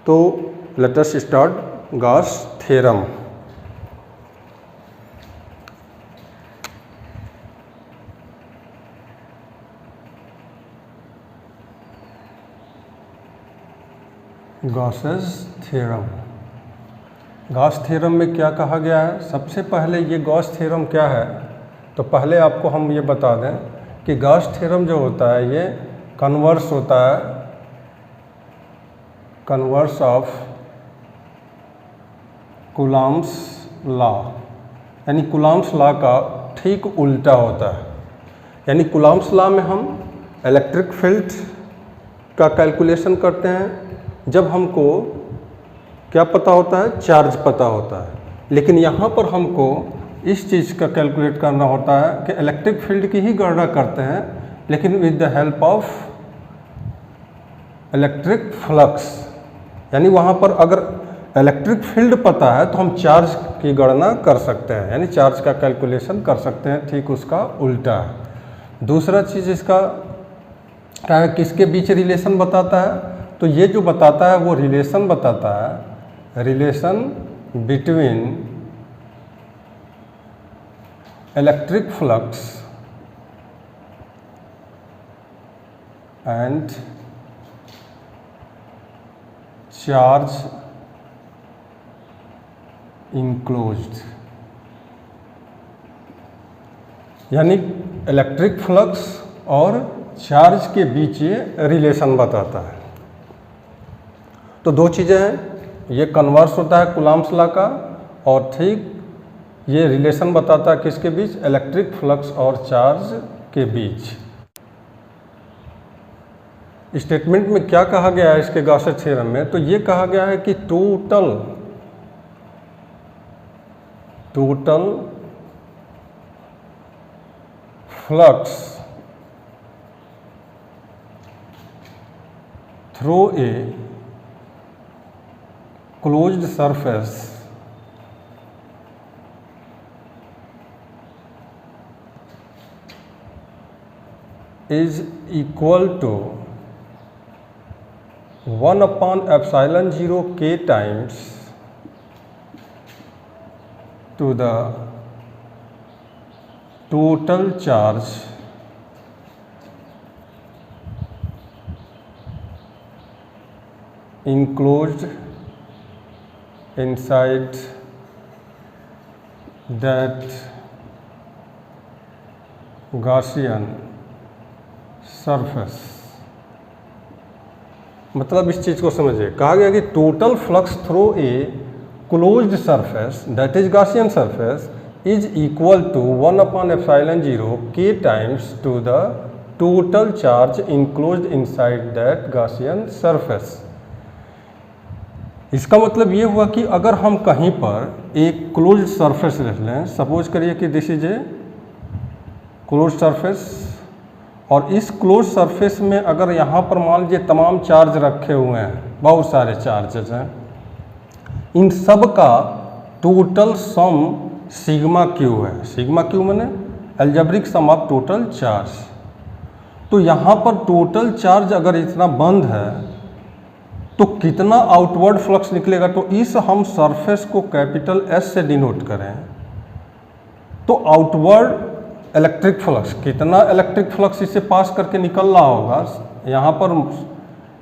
तो let us start Gauss theorem. Gauss's theorem. Gauss theorem में क्या कहा गया है? सबसे पहले ये गॉस थ्योरम क्या है, तो पहले आपको हम ये बता दें कि गॉस थ्योरम जो होता है ये कन्वर्स होता है, कन्वर्स ऑफ कूलॉम्स लॉ, यानी कूलॉम्स लॉ का ठीक उल्टा होता है। यानी कूलॉम्स लॉ में हम इलेक्ट्रिक फील्ड का कैलकुलेशन करते हैं जब हमको क्या पता होता है, चार्ज पता होता है। लेकिन यहाँ पर हमको इस चीज़ का कैलकुलेट करना होता है कि इलेक्ट्रिक फील्ड की ही गणना करते हैं, लेकिन with the help of electric flux. यानी वहाँ पर अगर इलेक्ट्रिक फील्ड पता है तो हम चार्ज की गणना कर सकते हैं, यानी चार्ज का कैलकुलेशन कर सकते हैं। ठीक उसका उल्टा है। दूसरा चीज़ इसका क्या है, किसके बीच रिलेशन बताता है, तो ये जो बताता है वो रिलेशन बताता है, relation between electric flux and charge enclosed. यानी इलेक्ट्रिक फ्लक्स और चार्ज के बीच ये रिलेशन बताता है। तो दो चीज़ें हैं, ये कन्वर्स होता है कूलॉम्स लॉ का, और ठीक ये रिलेशन बताता है किसके बीच, इलेक्ट्रिक फ्लक्स और चार्ज के बीच। स्टेटमेंट में क्या कहा गया है इसके गॉसेट थ्योरम में, तो ये कहा गया है कि total flux through A closed surface is equal to 1 upon epsilon 0 k times to the total charge enclosed inside that Gaussian surface। मतलब इस चीज़ को समझिए, कहा गया कि total flux through a closed surface that is Gaussian surface is equal to 1 upon epsilon 0 k times to the total charge enclosed inside that Gaussian surface. इसका मतलब ये हुआ कि अगर हम कहीं पर एक क्लोज्ड सरफेस रख लें, सपोज करिए कि this is a closed surface, और इस क्लोज्ड सरफेस में अगर यहाँ पर मान लीजिए तमाम चार्ज रखे हुए हैं, बहुत सारे चार्जेस हैं, इन सब का टोटल सम सिग्मा क्यू है। सिग्मा क्यू माने algebraic sum of total charge. तो यहाँ पर टोटल चार्ज अगर इतना बंद है तो कितना आउटवर्ड फ्लक्स निकलेगा, तो इस हम सरफेस को कैपिटल एस से डिनोट करें तो आउटवर्ड इलेक्ट्रिक फ्लक्स, कितना इलेक्ट्रिक फ्लक्स इससे पास करके निकल रहा होगा। यहाँ पर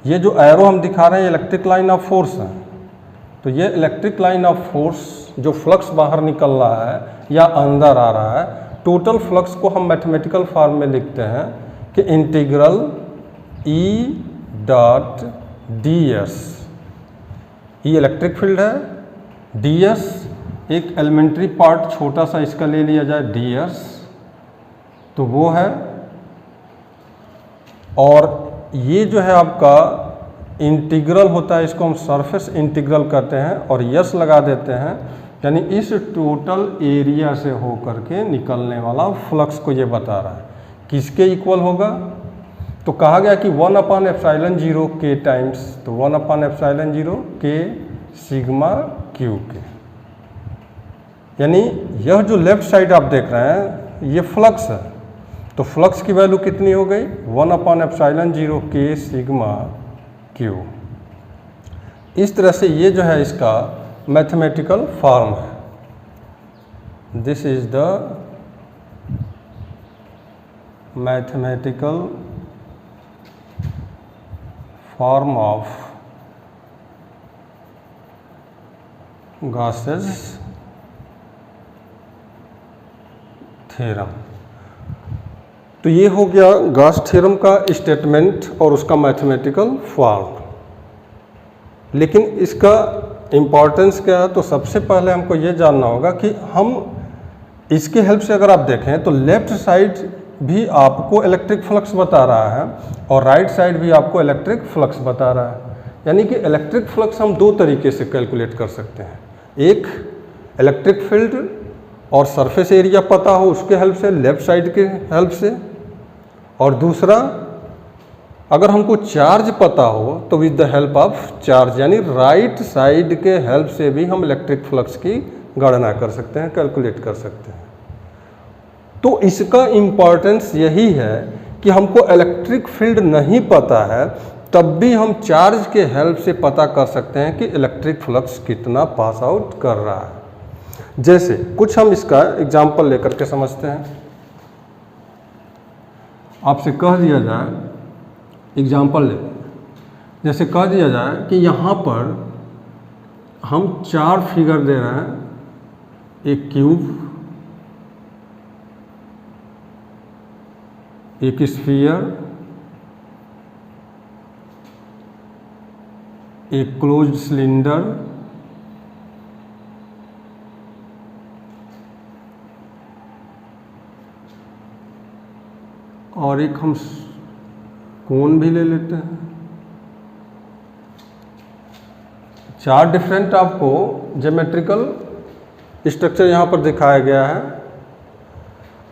ये जो एरो हम दिखा रहे हैं इलेक्ट्रिक लाइन ऑफ फोर्स है, तो ये इलेक्ट्रिक लाइन ऑफ फोर्स जो फ्लक्स बाहर निकल रहा है या अंदर आ रहा है, टोटल फ्लक्स को हम मैथमेटिकल फॉर्म में लिखते हैं कि integral E dot D S. E electric field है, डी एस एक एलिमेंट्री पार्ट छोटा सा इसका ले लिया जाए डी एस, तो वो है, और ये जो है आपका इंटीग्रल होता है, इसको हम सरफेस इंटीग्रल करते हैं और यस लगा देते हैं, यानी इस टोटल एरिया से होकर के निकलने वाला फ्लक्स को ये बता रहा है। किसके इक्वल होगा, तो कहा गया कि 1 अपॉन एप्सिलॉन 0 k टाइम्स, तो 1 upon epsilon 0 k sigma Q के। यानी यह जो लेफ्ट साइड आप देख रहे हैं ये फ्लक्स है, तो फ्लक्स की वैल्यू कितनी हो गई 1 upon epsilon 0 k sigma Q. इस तरह से ये जो है इसका मैथमेटिकल फॉर्म है। This is the mathematical form of Gauss's theorem. तो ये हो गया गॉस थ्योरम का स्टेटमेंट और उसका मैथमेटिकल फॉर्म। लेकिन इसका इम्पॉर्टेंस क्या है, तो सबसे पहले हमको ये जानना होगा कि हम इसके हेल्प से अगर आप देखें तो लेफ्ट साइड भी आपको इलेक्ट्रिक फ्लक्स बता रहा है और राइट साइड भी आपको इलेक्ट्रिक फ्लक्स बता रहा है। यानी कि इलेक्ट्रिक फ्लक्स हम दो तरीके से कैलकुलेट कर सकते हैं, एक इलेक्ट्रिक फील्ड और सरफेस एरिया पता हो उसके हेल्प से, लेफ्ट साइड के हेल्प से, और दूसरा अगर हमको चार्ज पता हो तो with the help of charge, यानी राइट साइड के हेल्प से भी हम इलेक्ट्रिक फ्लक्स की गणना कर सकते हैं, कैलकुलेट कर सकते हैं। तो इसका इम्पॉर्टेंस यही है कि हमको इलेक्ट्रिक फील्ड नहीं पता है तब भी हम चार्ज के हेल्प से पता कर सकते हैं कि इलेक्ट्रिक फ्लक्स कितना पास आउट कर रहा है। जैसे कुछ हम इसका एग्जाम्पल लेकर के समझते हैं। आपसे कह दिया जाए, एग्जाम्पल ले, जैसे कह दिया जाए कि यहाँ पर हम 4 फिगर दे रहे हैं, एक क्यूब, एक स्फीयर, एक क्लोज्ड सिलेंडर, और एक हम कोन भी ले लेते हैं। 4 डिफरेंट आपको ज्योमेट्रिकल स्ट्रक्चर यहाँ पर दिखाया गया है।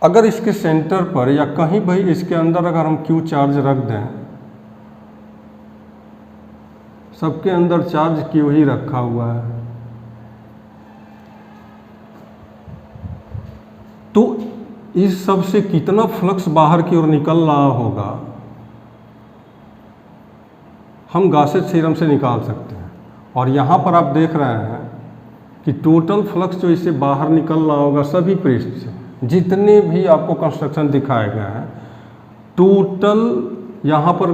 अगर इसके सेंटर पर या कहीं भी इसके अंदर अगर हम क्यू चार्ज रख दें, सबके अंदर चार्ज क्यू ही रखा हुआ है, तो इस सब से कितना फ्लक्स बाहर की ओर निकल रहा होगा हम गॉसेस थ्योरम से निकाल सकते हैं। और यहाँ पर आप देख रहे हैं कि टोटल फ्लक्स जो इससे बाहर निकल रहा होगा सभी पृष्ठ से, जितने भी आपको कंस्ट्रक्शन दिखाए गए हैं, टोटल यहाँ पर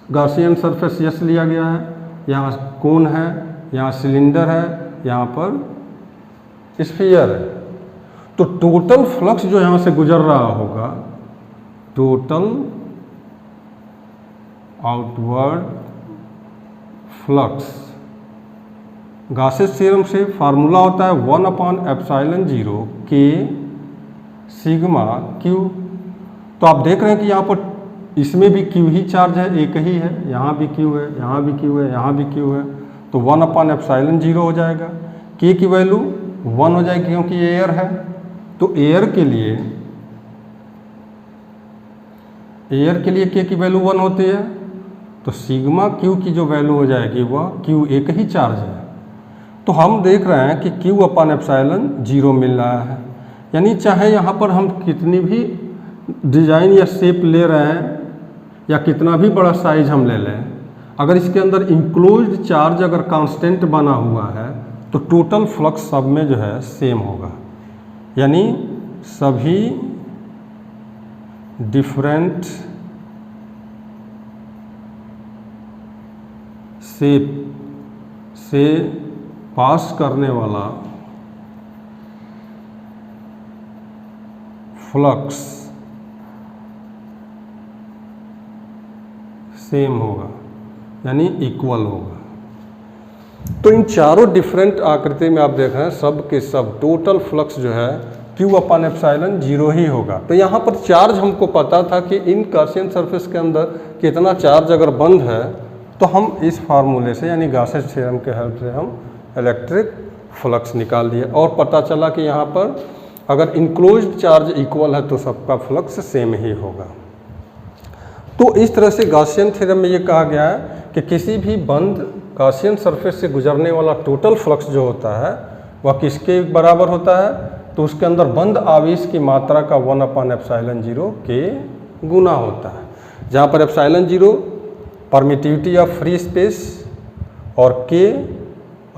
गॉसियन सरफेस यस लिया गया है, यहाँ कोन है, यहाँ सिलेंडर है, यहाँ पर स्फीयर है। तो टोटल फ्लक्स जो यहाँ से गुजर रहा होगा, total outward flux, Gauss's theorem से फार्मूला होता है 1/ε0 के सिग्मा क्यू। तो आप देख रहे हैं कि यहाँ पर इसमें भी क्यू ही चार्ज है, एक ही है, यहाँ भी क्यू है, यहाँ भी क्यू है, यहाँ भी क्यू है, तो 1/ε0 हो जाएगा। के की वैल्यू 1 हो जाएगी क्योंकि एयर है। तो एयर के लिए के की वैल्यू 1 होती है, तो सिग्मा क्यू की जो वैल्यू हो जाएगी वह क्यू एक ही चार्ज है। तो हम देख रहे हैं कि Q/ε0 मिल रहा है, यानी चाहे यहाँ पर हम कितनी भी डिज़ाइन या शेप ले रहे हैं या कितना भी बड़ा साइज हम ले लें, अगर इसके अंदर इंक्लोज्ड चार्ज अगर कांस्टेंट बना हुआ है तो टोटल फ्लक्स सब में जो है सेम होगा। यानी सभी डिफरेंट शेप से पास करने वाला फ्लक्स सेम होगा, यानी इक्वल होगा। तो इन चारों डिफरेंट आकृति में आप देख रहे हैं सब के सब टोटल फ्लक्स जो है Q/ε0 ही होगा। तो यहाँ पर चार्ज हमको पता था कि इन गॉसियन सरफेस के अंदर कितना चार्ज अगर बंद है, तो हम इस फार्मूले से यानी गॉसेस थ्योरम के हेल्प से हम इलेक्ट्रिक फ्लक्स निकाल दिए और पता चला कि यहाँ पर अगर इनक्लोज्ड चार्ज इक्वल है तो सबका फ्लक्स सेम ही होगा। तो इस तरह से गॉसियन थ्योरम में ये कहा गया है कि किसी भी बंद गॉसियन सरफेस से गुजरने वाला टोटल फ्लक्स जो होता है वह किसके बराबर होता है, तो उसके अंदर बंद आवेश की मात्रा का 1/ε0 के गुना होता है, जहाँ पर ε0 परमिटिविटी ऑफ फ्री स्पेस और के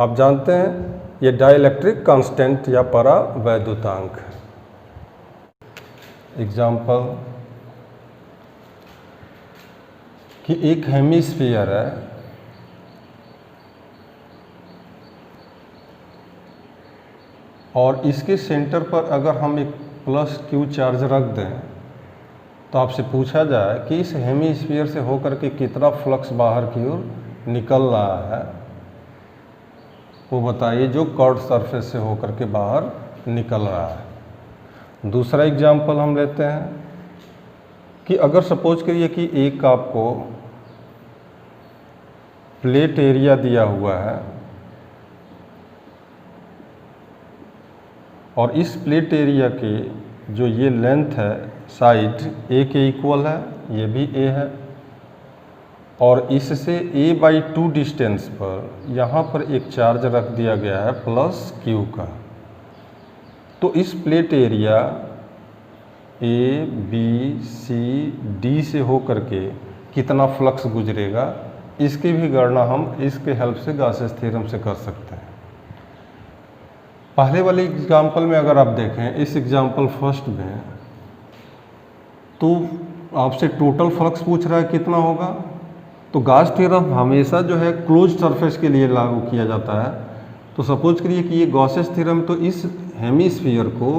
आप जानते हैं ये डाइलेक्ट्रिक कांस्टेंट या परावैद्युतांक है। एग्जाम्पल कि एक हेमिस्फीयर है और इसके सेंटर पर अगर हम एक प्लस क्यू चार्ज रख दें तो आपसे पूछा जाए कि इस हेमिस्फीयर से होकर के कितना फ्लक्स बाहर की ओर निकल रहा है, वो बताइए जो कर्व सरफेस से होकर के बाहर निकल रहा है। दूसरा एग्जाम्पल हम लेते हैं कि अगर सपोज करिए कि एक आपको प्लेट एरिया दिया हुआ है और इस प्लेट एरिया के जो ये लेंथ है साइड ए के इक्वल है, ये भी ए है, और इससे a/2 डिस्टेंस पर यहाँ पर एक चार्ज रख दिया गया है प्लस क्यू का। तो इस plate area A B C D से होकर के कितना फ्लक्स गुजरेगा, इसकी भी गणना हम इसके हेल्प से गॉसेस थ्योरम से कर सकते हैं। पहले वाले एग्जाम्पल में अगर आप देखें, इस एग्जाम्पल फर्स्ट में, तो आपसे टोटल फ्लक्स पूछ रहा है कितना होगा। तो गॉस थ्योरम हमेशा जो है क्लोज सरफेस के लिए लागू किया जाता है। तो सपोज करिए कि ये गॉसेस थ्योरम, तो इस हेमिस्फीयर को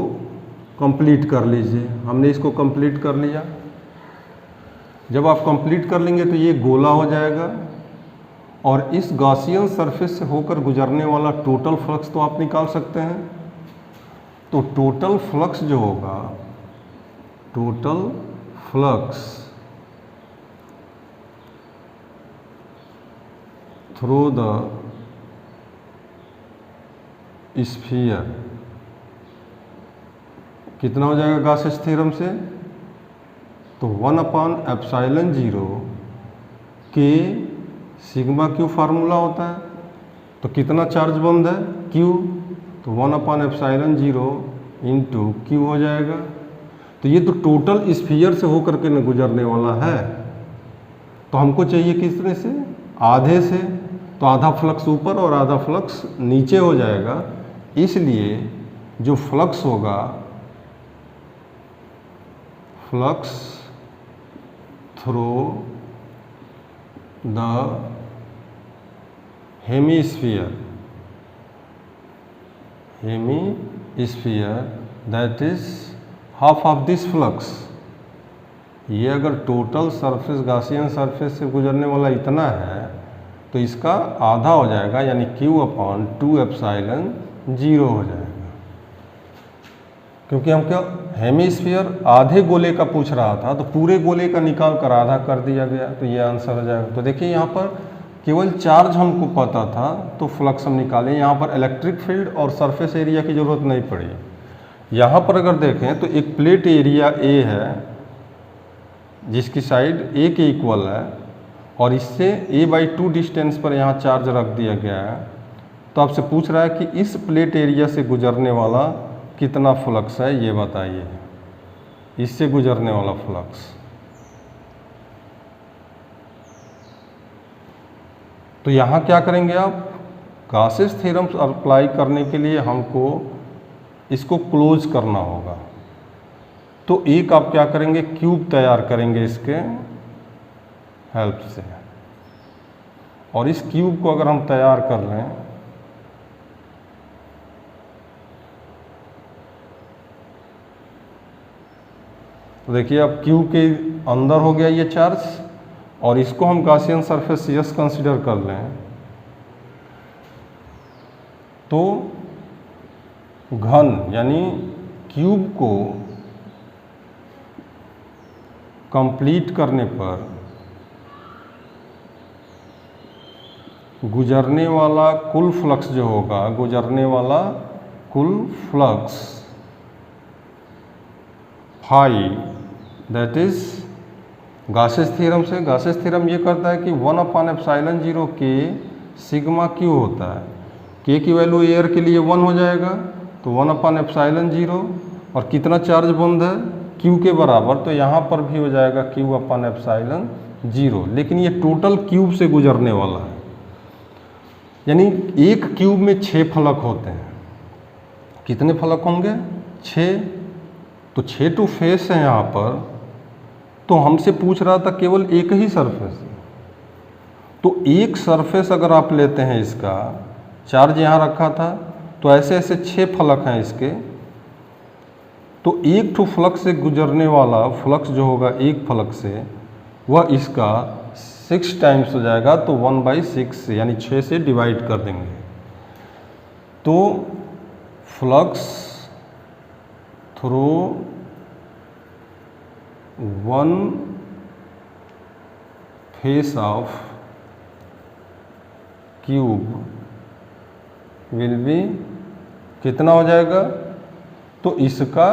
कंप्लीट कर लीजिए। हमने इसको कंप्लीट कर लिया। जब आप कंप्लीट कर लेंगे तो ये गोला हो जाएगा और इस गॉसियन सरफेस से होकर गुजरने वाला टोटल फ्लक्स तो आप निकाल सकते हैं। तो टोटल फ्लक्स जो होगा, total flux through the sphere कितना हो जाएगा गॉसेस थ्योरम से, तो 1/ε0 के सिग्मा क्यू फार्मूला होता है। तो कितना चार्ज बंद है क्यू, तो 1/ε0 इंटू क्यू हो जाएगा। तो ये तो टोटल स्फीयर से होकर के न गुजरने वाला है। तो हमको चाहिए कितने से, आधे से। तो आधा फ्लक्स ऊपर और आधा फ्लक्स नीचे हो जाएगा। इसलिए जो फ्लक्स होगा, flux through the hemisphere that is half of this flux. ये अगर टोटल सरफेस गॉसियन सरफेस से गुजरने वाला इतना है तो इसका आधा हो जाएगा, यानी Q/2ε0 हो जाएगा। क्योंकि हम क्या हेमिस्फीयर आधे गोले का पूछ रहा था, तो पूरे गोले का निकाल कर आधा कर दिया गया, तो ये आंसर हो जाएगा। तो देखिए यहाँ पर केवल चार्ज हमको पता था तो फ्लक्स हम निकालें। यहाँ पर इलेक्ट्रिक फील्ड और सरफेस एरिया की ज़रूरत नहीं पड़ी। यहाँ पर अगर देखें तो एक प्लेट एरिया ए है जिसकी साइड ए के इक्वल है और इससे a/2 डिस्टेंस पर यहाँ चार्ज रख दिया गया है। तो आपसे पूछ रहा है कि इस प्लेट एरिया से गुजरने वाला कितना फ्लक्स है, ये बताइए, इससे गुजरने वाला फ्लक्स। तो यहाँ क्या करेंगे आप, गॉसेस थ्योरम अप्लाई करने के लिए हमको इसको क्लोज करना होगा। तो एक आप क्या करेंगे, क्यूब तैयार करेंगे इसके हेल्प से। और इस क्यूब को अगर हम तैयार कर लें तो देखिए अब क्यूब के अंदर हो गया ये चार्ज, और इसको हम गॉसियन सरफेस यस कंसीडर कर लें तो घन यानी क्यूब को कंप्लीट करने पर गुजरने वाला कुल फ्लक्स जो होगा, गुजरने वाला कुल flux phi, that is Gauss's theorem से। गॉसेस थ्योरम ये करता है कि 1/ε0 के सिग्मा क्यू होता है। के की वैल्यू एयर के लिए 1 हो जाएगा, तो 1/ε0 और कितना चार्ज बंद है क्यू के बराबर, तो यहाँ पर भी हो जाएगा Q/ε0। लेकिन ये टोटल क्यूब से गुजरने वाला है। यानी एक क्यूब में 6 फलक होते हैं। कितने फलक होंगे? 6। तो 6 तो फेस है यहाँ पर, तो हमसे पूछ रहा था केवल एक ही सरफेस। तो एक सरफेस अगर आप लेते हैं, इसका चार्ज यहाँ रखा था, तो ऐसे ऐसे 6 फलक हैं इसके। तो एक ठो फलक से गुजरने वाला फ्लक्स जो होगा एक फलक से, वह इसका 6 टाइम्स हो जाएगा। तो 1/6 यानी 6 से डिवाइड कर देंगे। तो flux through one face of cube will be कितना हो जाएगा? तो इसका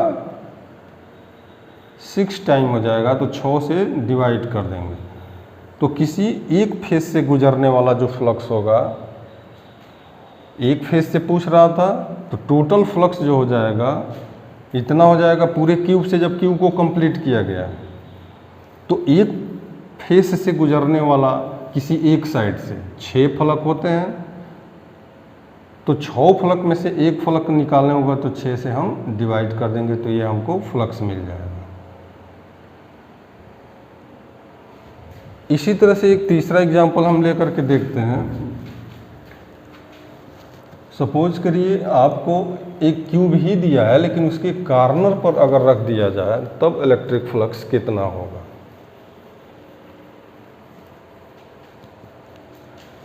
6 टाइम हो जाएगा। तो 6 से डिवाइड कर देंगे। तो किसी एक फेस से गुजरने वाला जो फ्लक्स होगा, एक फेस से पूछ रहा था, तो टोटल फ्लक्स जो हो जाएगा इतना हो जाएगा पूरे क्यूब से, जब क्यूब को कंप्लीट किया गया। तो एक फेस से गुजरने वाला किसी एक साइड से 6 फलक होते हैं। तो 6 फलक में से एक फलक निकालने होगा, तो 6 से हम डिवाइड कर देंगे, तो ये हमको फ्लक्स मिल जाएगा। इसी तरह से एक तीसरा एग्जाम्पल हम लेकर के देखते हैं। सपोज करिए आपको एक क्यूब ही दिया है, लेकिन उसके कॉर्नर पर अगर रख दिया जाए तब इलेक्ट्रिक फ्लक्स कितना होगा।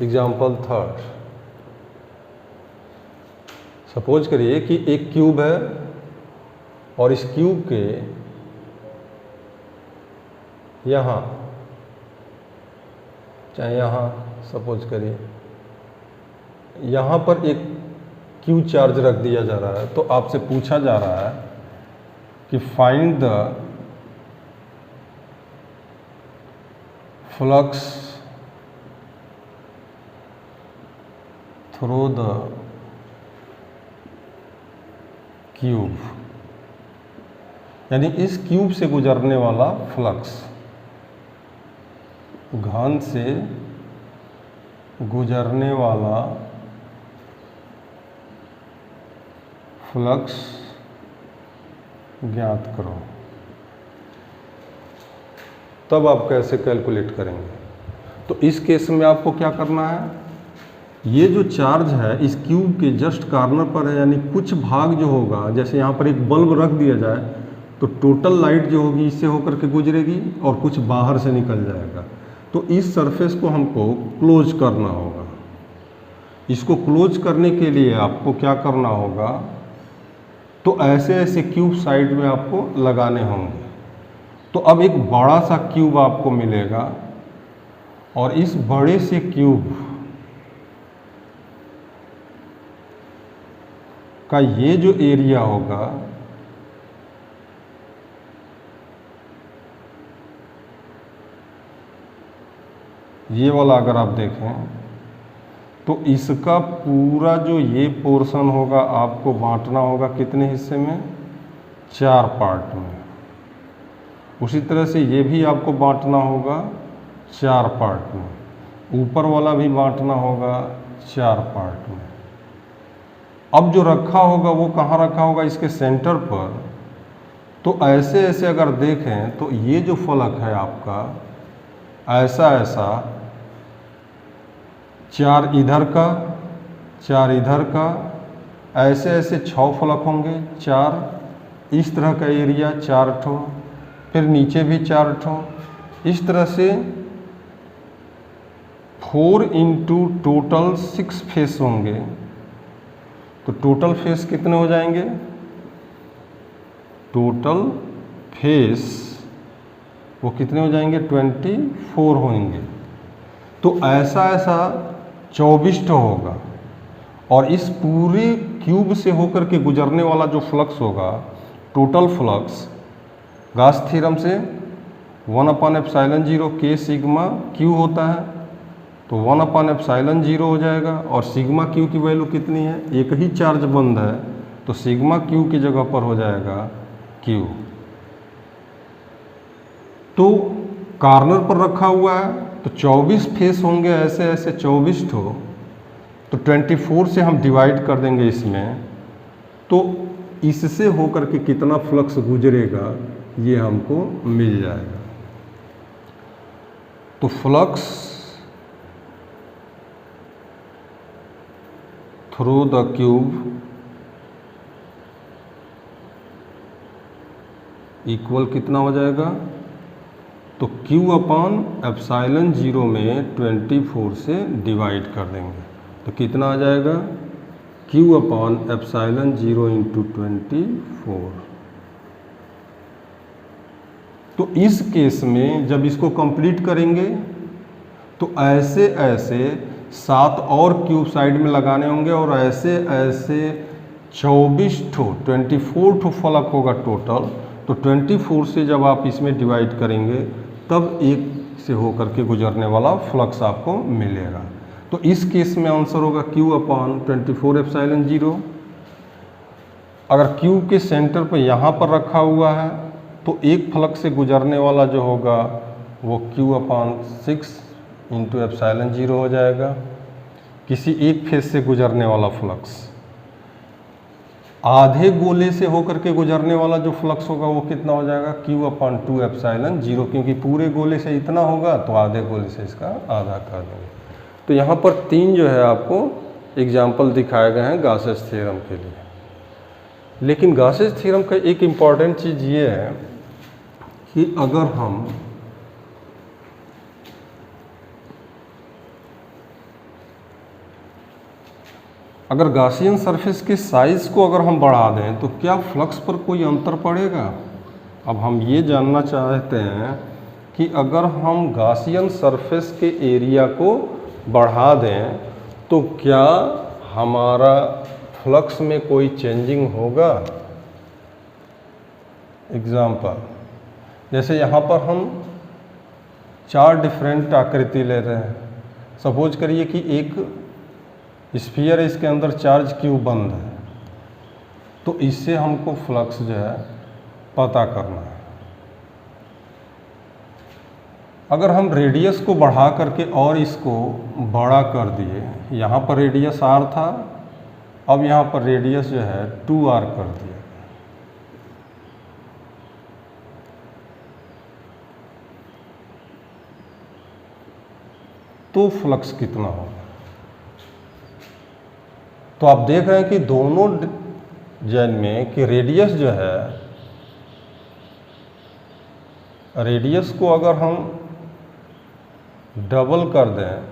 एग्जाम्पल थर्ड, सपोज करिए कि एक क्यूब है और इस क्यूब के यहाँ, चाहे यहाँ सपोज करिए यहाँ पर एक क्यू चार्ज रख दिया जा रहा है। तो आपसे पूछा जा रहा है कि find the flux through the cube, यानी इस क्यूब से गुजरने वाला फ्लक्स, घन से गुजरने वाला फ्लक्स ज्ञात करो। तब आप कैसे कैलकुलेट करेंगे? तो इस केस में आपको क्या करना है, ये जो चार्ज है इस क्यूब के जस्ट कॉर्नर पर है, यानी कुछ भाग जो होगा, जैसे यहाँ पर एक बल्ब रख दिया जाए तो टोटल लाइट जो होगी इससे होकर के गुजरेगी और कुछ बाहर से निकल जाएगा। तो इस सरफेस को हमको क्लोज करना होगा। इसको क्लोज करने के लिए आपको क्या करना होगा, तो ऐसे ऐसे क्यूब साइड में आपको लगाने होंगे। तो अब एक बड़ा सा क्यूब आपको मिलेगा और इस बड़े से क्यूब का ये जो एरिया होगा, ये वाला अगर आप देखें तो इसका पूरा जो ये पोर्शन होगा आपको बांटना होगा कितने हिस्से में? 4 पार्ट में। उसी तरह से ये भी आपको बांटना होगा 4 पार्ट में। ऊपर वाला भी बांटना होगा 4 पार्ट में। अब जो रखा होगा वो कहाँ रखा होगा? इसके सेंटर पर। तो ऐसे ऐसे अगर देखें तो ये जो फलक है आपका, ऐसा ऐसा 4 इधर का, 4 इधर का, ऐसे ऐसे 6 फलक होंगे, 4 इस तरह का एरिया 4 ठो, फिर नीचे भी 4 ठो, इस तरह से 4 इंटू टोटल 6 फेस होंगे। तो टोटल फेस कितने हो जाएंगे? टोटल फेस वो कितने हो जाएंगे? 24 होंगे। तो ऐसा ऐसा 24 होगा। और इस पूरे क्यूब से होकर के गुजरने वाला जो फ्लक्स होगा, टोटल फ्लक्स गास थ्योरम से 1/ε0 K सिग्मा Q होता है। तो 1/ε0 हो जाएगा। और सिग्मा Q की वैल्यू कितनी है? एक ही चार्ज बंद है, तो सिग्मा Q की जगह पर हो जाएगा Q। तो कॉर्नर पर रखा हुआ है तो 24 फेस होंगे, ऐसे ऐसे 24 ठो। तो 24 से हम डिवाइड कर देंगे इसमें, तो इससे होकर के कितना फ्लक्स गुजरेगा ये हमको मिल जाएगा। तो flux through the cube equal कितना हो जाएगा, तो Q अपॉन एप्सिलॉन 0 में 24 से डिवाइड कर देंगे तो कितना आ जाएगा, Q अपॉन एप्सिलॉन 0 इंटू 24। तो इस केस में जब इसको कंप्लीट करेंगे तो ऐसे ऐसे 7 और क्यूब साइड में लगाने होंगे और ऐसे ऐसे 24 ठो फलक होगा टोटल। तो 24 से जब आप इसमें डिवाइड करेंगे तब एक से होकर के गुजरने वाला फ्लक्स आपको मिलेगा। तो इस केस में आंसर होगा Q अपॉन 24 एप्सिलॉन 0। अगर Q के सेंटर पर यहाँ पर रखा हुआ है तो एक फ्लक्स से गुजरने वाला जो होगा वो Q अपॉन 6 इंटू एप्सिलॉन 0 हो जाएगा, किसी एक फेज से गुजरने वाला फ्लक्स। आधे गोले से होकर के गुजरने वाला जो फ्लक्स होगा वो कितना हो जाएगा, Q अपॉन 2 एप्सिलॉन 0, क्योंकि पूरे गोले से इतना होगा तो आधे गोले से इसका आधा कर देंगे। तो यहाँ पर 3 जो है आपको एग्जाम्पल दिखाए गए हैं गॉसेस थ्योरम के लिए। लेकिन गॉसेस थ्योरम का एक इम्पॉर्टेंट चीज़ ये है कि अगर गॉसियन सरफेस के साइज़ को अगर हम बढ़ा दें तो क्या फ्लक्स पर कोई अंतर पड़ेगा। अब हम ये जानना चाहते हैं कि अगर हम गॉसियन सरफेस के एरिया को बढ़ा दें तो क्या हमारा फ्लक्स में कोई चेंजिंग होगा। एग्जाम्पल, जैसे यहाँ पर हम 4 डिफरेंट आकृति ले रहे हैं। सपोज करिए कि एक स्फीयर है, इसके अंदर चार्ज Q बंद है, तो इससे हमको फ्लक्स जो है पता करना है। अगर हम रेडियस को बढ़ा करके और इसको बड़ा कर दिए, यहाँ पर रेडियस R था, अब यहाँ पर रेडियस जो है 2R कर दिया, तो फ्लक्स कितना होगा। तो आप देख रहे हैं कि दोनों जेन में कि रेडियस जो है, रेडियस को अगर हम डबल कर दें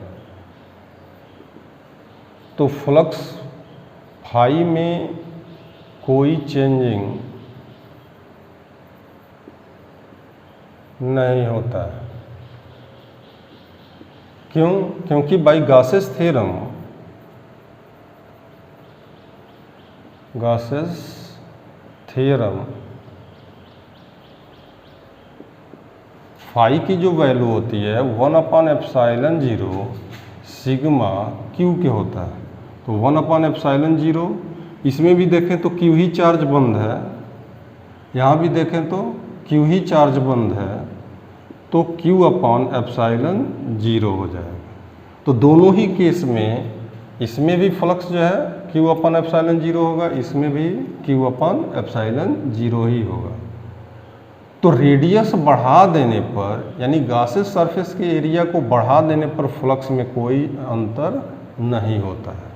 तो फ्लक्स फाई में कोई चेंजिंग नहीं होता है। क्यों? क्योंकि बाई गॉसेस थ्योरम, फाई की जो वैल्यू होती है 1 अपॉन एप्सिलॉन 0 सिग्मा Q के होता है। तो 1 अपॉन एप्सिलॉन 0, इसमें भी देखें तो Q ही चार्ज बंद है, यहाँ भी देखें तो Q ही चार्ज बंद है, तो Q अपॉन एप्सिलॉन 0 हो जाएगा। तो दोनों ही केस में इसमें भी फ्लक्स जो है Q अपॉन एप्सिलॉन 0 होगा, इसमें भी Q अपॉन एप्सिलॉन 0 ही होगा। तो रेडियस बढ़ा देने पर, यानी गॉसेस सरफेस के एरिया को बढ़ा देने पर फ्लक्स में कोई अंतर नहीं होता है।